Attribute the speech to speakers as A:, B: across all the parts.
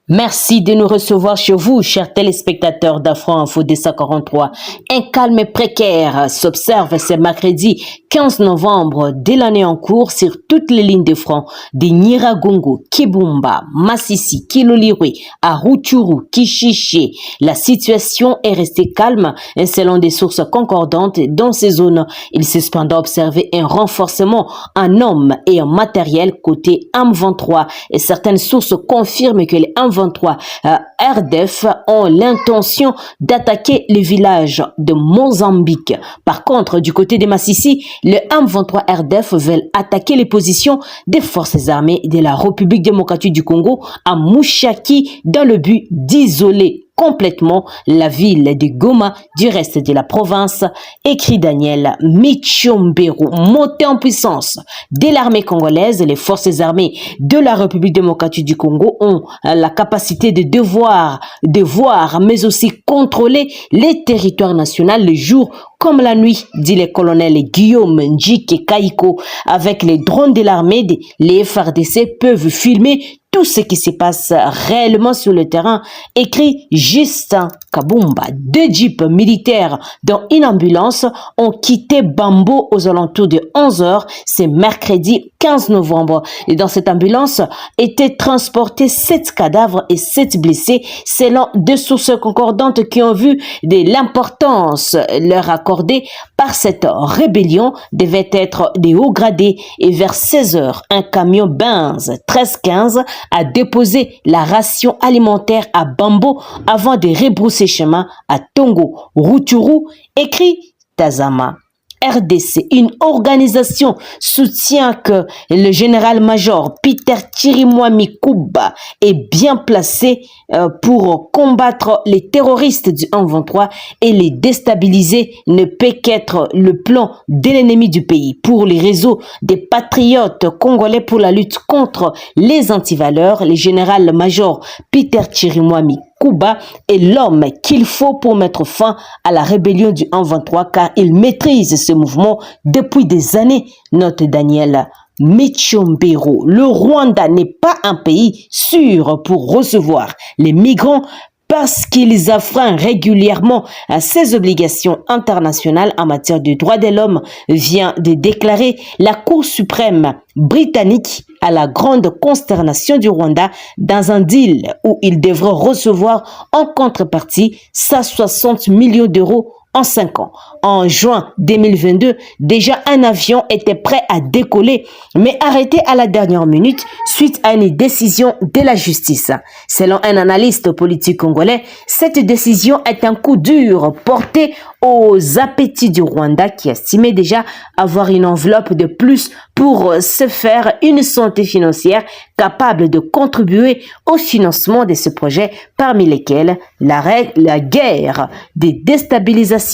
A: Merci de nous recevoir chez vous, chers téléspectateurs d'Afro Info 243. Un calme précaire s'observe ce mercredi 15 novembre de l'année en cours sur toutes les lignes de front de Nyiragongo, Kibumba, Masisi, Kilolirwe, à Rutshuru, Kishiché. La situation est restée calme selon des sources concordantes dans ces zones. Il s'est cependant observé un renforcement en hommes et en matériel côté M23 et certaines sources confirment que les M23 RDF ont l'intention d'attaquer le village de Mozambique. Par contre, du côté de Masisi, le M23 RDF veulent attaquer les positions des forces armées de la République démocratique du Congo à Mushaki dans le but d'isoler complètement la ville de Goma du reste de la province, écrit Daniel Michomberu. Montée en puissance de l'armée congolaise, les forces armées de la République démocratique du Congo ont la capacité de voir, mais aussi contrôler les territoires nationaux le jour comme la nuit, dit le colonel Guillaume Njike Kaiko. Avec les drones de l'armée, les FARDC peuvent filmer tout ce qui se passe réellement sur le terrain, écrit Justin Kabumba. 2 jeeps militaires dans une ambulance ont quitté Bambo aux alentours de 11h, c'est mercredi 15 novembre. Et dans cette ambulance étaient transportés 7 cadavres et 7 blessés, selon 2 sources concordantes qui ont vu de l'importance leur accordée par cette rébellion devait être des hauts gradés. Et vers 16h, un camion Benz 1315 a déposé la ration alimentaire à Bambo avant de rebrousser chemin à Tongo, Rutshuru, écrit Tazama. RDC, une organisation soutient que le général-major Peter Chirimwami Kuba est bien placé pour combattre les terroristes du M23 et les déstabiliser ne peut qu'être le plan de l'ennemi du pays. Pour les réseaux des patriotes congolais pour la lutte contre les antivaleurs, le général-major Peter Chirimwami Kuba est l'homme qu'il faut pour mettre fin à la rébellion du M23 car il maîtrise ce mouvement depuis des années, note Daniel Michomberu. Le Rwanda n'est pas un pays sûr pour recevoir les migrants parce qu'ils affreinent régulièrement à ses obligations internationales en matière de droits de l'homme, vient de déclarer la Cour suprême britannique à la grande consternation du Rwanda dans un deal où il devrait recevoir en contrepartie 160 millions d'euros en 5 ans. En juin 2022, déjà un avion était prêt à décoller, mais arrêté à la dernière minute suite à une décision de la justice. Selon un analyste politique congolais, cette décision est un coup dur porté aux appétits du Rwanda qui estimait déjà avoir une enveloppe de plus pour se faire une santé financière capable de contribuer au financement de ce projet, parmi lesquels la guerre des déstabilisations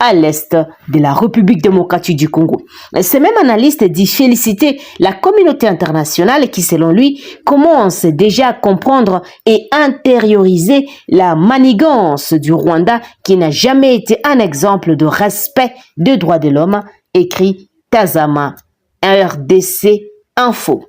A: à l'est de la République démocratique du Congo. Ce même analyste dit féliciter la communauté internationale qui, selon lui, commence déjà à comprendre et intérioriser la manigance du Rwanda qui n'a jamais été un exemple de respect des droits de l'homme, écrit Tazama, RDC Info.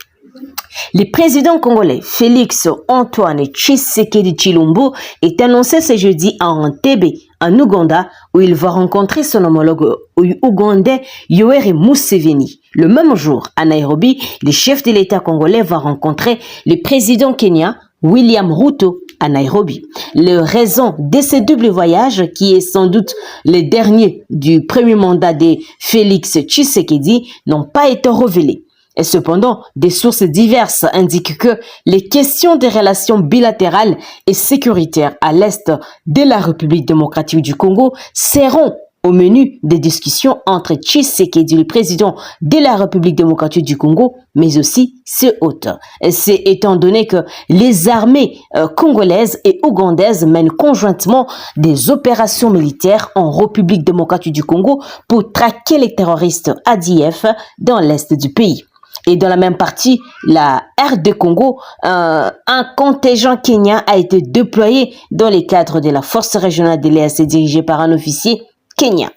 A: Le président congolais Félix Antoine Tshisekedi Tshilombo est annoncé ce jeudi à Entebbe, en Ouganda, où il va rencontrer son homologue ougandais Yoweri Museveni. Le même jour, à Nairobi, le chef de l'État congolais va rencontrer le président kenyan William Ruto à Nairobi. Les raisons de ce double voyage, qui est sans doute le dernier du premier mandat de Félix Tshisekedi, n'ont pas été révélées. Et cependant, des sources diverses indiquent que les questions des relations bilatérales et sécuritaires à l'est de la République démocratique du Congo seront au menu des discussions entre Tshisekedi, le président de la République démocratique du Congo, mais aussi ses hôtes. C'est étant donné que les armées congolaises et ougandaises mènent conjointement des opérations militaires en République démocratique du Congo pour traquer les terroristes ADF dans l'est du pays. Et dans la même partie, la RD Congo, un contingent kenyan a été déployé dans les cadres de la force régionale de l'EAC dirigée par un officier kenyan.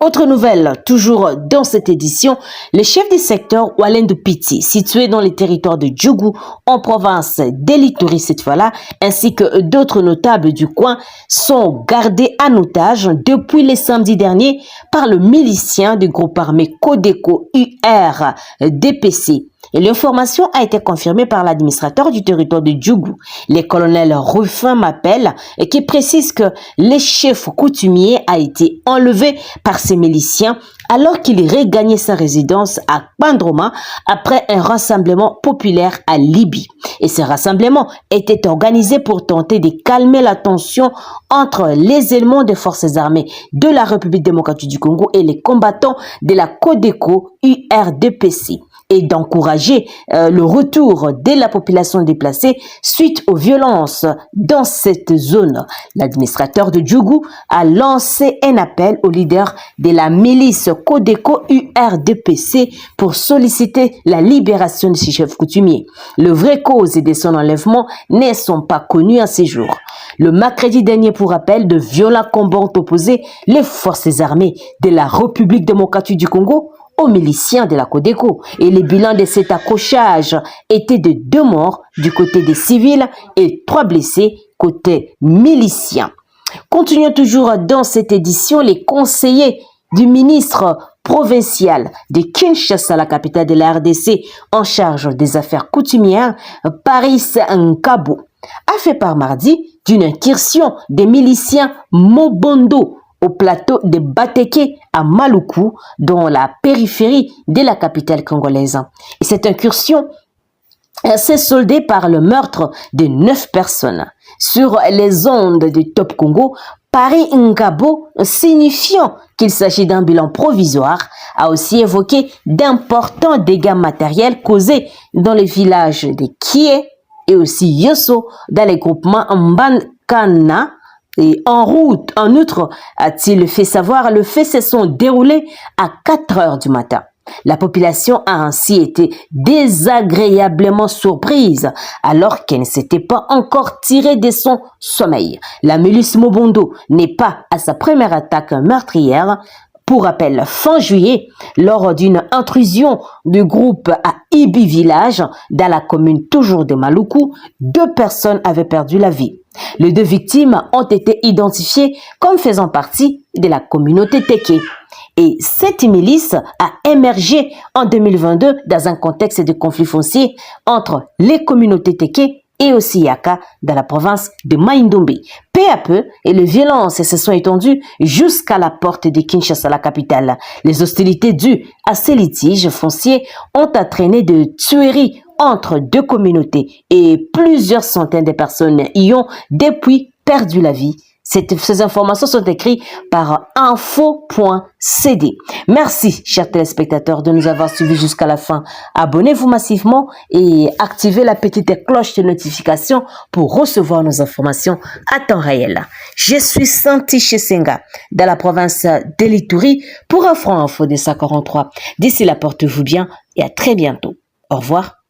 A: Autre nouvelle, toujours dans cette édition, le chef du secteur Walendu Piti, situé dans les territoires de Djougou, en province d'Elituri cette fois-là, ainsi que d'autres notables du coin, sont gardés en otage depuis le samedi dernier par le milicien du groupe armé Codeco UR DPC. Et l'information a été confirmée par l'administrateur du territoire de Djougou, le colonel Rufin Mapel, et qui précise que le chef coutumier a été enlevé par ces miliciens alors qu'il regagnait sa résidence à Pandroma après un rassemblement populaire à Libye. Et ce rassemblement était organisé pour tenter de calmer la tension entre les éléments des forces armées de la République démocratique du Congo et les combattants de la Codeco URDPC, et d'encourager le retour de la population déplacée suite aux violences dans cette zone. L'administrateur de Djougou a lancé un appel aux leaders de la milice Codeco URDPC pour solliciter la libération de ces chefs coutumiers. Les vraies causes de son enlèvement ne sont pas connues à ces jours. Le mercredi dernier, pour rappel, de violents combats ont opposé les forces armées de la République démocratique du Congo aux miliciens de la Codeco, et le bilan de cet accrochage était de 2 morts du côté des civils et 3 blessés côté miliciens. Continuons toujours dans cette édition, les conseillers du ministre provincial de Kinshasa, la capitale de la RDC, en charge des affaires coutumières, Paris Nkabo, a fait part mardi d'une incursion des miliciens Mobondo au plateau de Bateke à Maluku, dans la périphérie de la capitale congolaise. Et cette incursion s'est soldée par le meurtre de 9 personnes. Sur les ondes de Top Congo, Paris Nkabo, signifiant qu'il s'agit d'un bilan provisoire, a aussi évoqué d'importants dégâts matériels causés dans les villages de Kie et aussi Yosso, dans les groupements Mbankana. Et en route, en outre, a-t-il fait savoir, le fait se sont déroulés à 4 heures du matin. La population a ainsi été désagréablement surprise alors qu'elle ne s'était pas encore tirée de son sommeil. La milice Mobondo n'est pas à sa première attaque meurtrière. Pour rappel, fin juillet, lors d'une intrusion du groupe à Ibi Village, dans la commune toujours de Maluku, 2 personnes avaient perdu la vie. Les 2 victimes ont été identifiées comme faisant partie de la communauté Teke. Et cette milice a émergé en 2022 dans un contexte de conflit foncier entre les communautés Teke et aussi Yaka dans la province de Mai-Ndombe. Peu à peu, et les violences se sont étendues jusqu'à la porte de Kinshasa, la capitale. Les hostilités dues à ces litiges fonciers ont entraîné de tueries entre 2 communautés et plusieurs centaines de personnes y ont depuis perdu la vie. Ces informations sont écrites par info.cd. Merci, chers téléspectateurs, de nous avoir suivis jusqu'à la fin. Abonnez-vous massivement et activez la petite cloche de notification pour recevoir nos informations à temps réel. Je suis Santi Chesenga, dans la province d'Elituri, pour Afro Info de 143. D'ici là, portez-vous bien et à très bientôt. Au revoir.